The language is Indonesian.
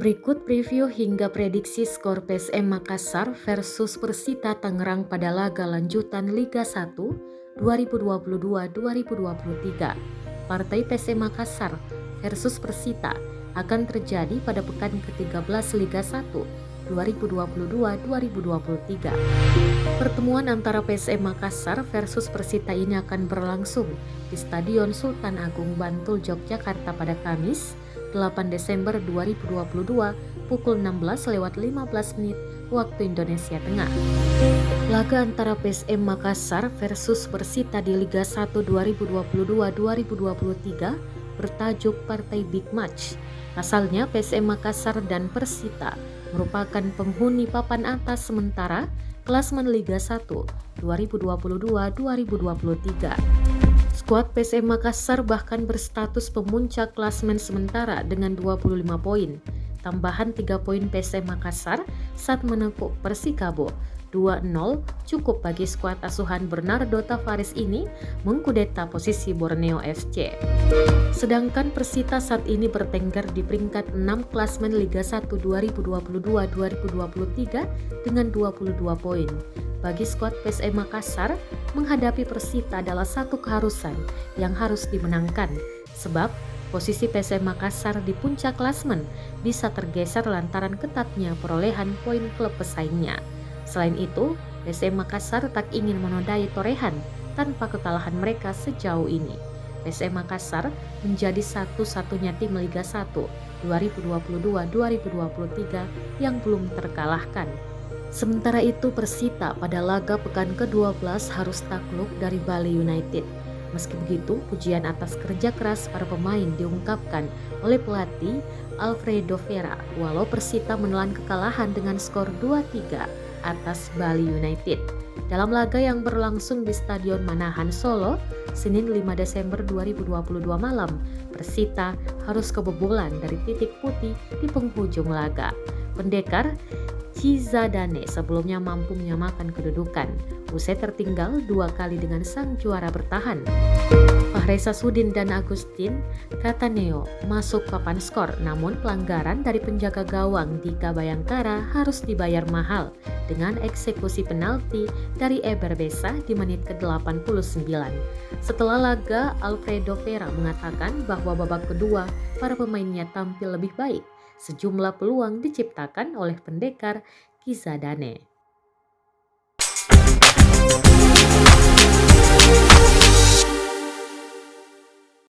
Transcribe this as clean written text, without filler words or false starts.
Berikut preview hingga prediksi skor PSM Makassar versus Persita Tangerang pada laga lanjutan Liga 1 2022-2023. Partai PSM Makassar versus Persita akan terjadi pada pekan ke-13 Liga 1 2022-2023. Pertemuan antara PSM Makassar versus Persita ini akan berlangsung di Stadion Sultan Agung Bantul, Yogyakarta pada Kamis 8 Desember 2022 pukul 16:15 waktu Indonesia Tengah. Laga antara PSM Makassar versus Persita di Liga 1 2022-2023 bertajuk Partai Big Match. Pasalnya PSM Makassar dan Persita merupakan penghuni papan atas sementara klasmen Liga 1 2022-2023. Skuad PSM Makassar bahkan berstatus pemuncak klasmen sementara dengan 25 poin. Tambahan 3 poin PSM Makassar saat menekuk Persikabo 2-0 cukup bagi skuad asuhan Bernardo Tavares ini mengkudeta posisi Borneo FC. Sedangkan Persita saat ini bertengger di peringkat 6 klasmen Liga 1 2022-2023 dengan 22 poin. Bagi skuad PSM Makassar, menghadapi Persita adalah satu keharusan yang harus dimenangkan. Sebab posisi PSM Makassar di puncak klasmen bisa tergeser lantaran ketatnya perolehan poin klub pesaingnya. Selain itu, PSM Makassar tak ingin menodai torehan tanpa kekalahan mereka sejauh ini. PSM Makassar menjadi satu-satunya tim Liga 1 2022-2023 yang belum terkalahkan. Sementara itu Persita pada laga pekan ke-12 harus takluk dari Bali United. Meski begitu, pujian atas kerja keras para pemain diungkapkan oleh pelatih Alfredo Vera walau Persita menelan kekalahan dengan skor 2-3 atas Bali United. Dalam laga yang berlangsung di Stadion Manahan Solo, Senin 5 Desember 2022 malam, Persita harus kebobolan dari titik putih di penghujung laga. Pendekar Cizadane sebelumnya mampu menyamakan kedudukan, usai tertinggal 2 kali dengan sang juara bertahan. Fahreza Sudin dan Agustin Cataneo masuk papan skor, namun pelanggaran dari penjaga gawang Dika Bayangkara harus dibayar mahal dengan eksekusi penalti dari Eber Besa di menit ke-89. Setelah laga, Alfredo Vera mengatakan bahwa babak kedua para pemainnya tampil lebih baik. Sejumlah peluang diciptakan oleh pendekar Cizadane.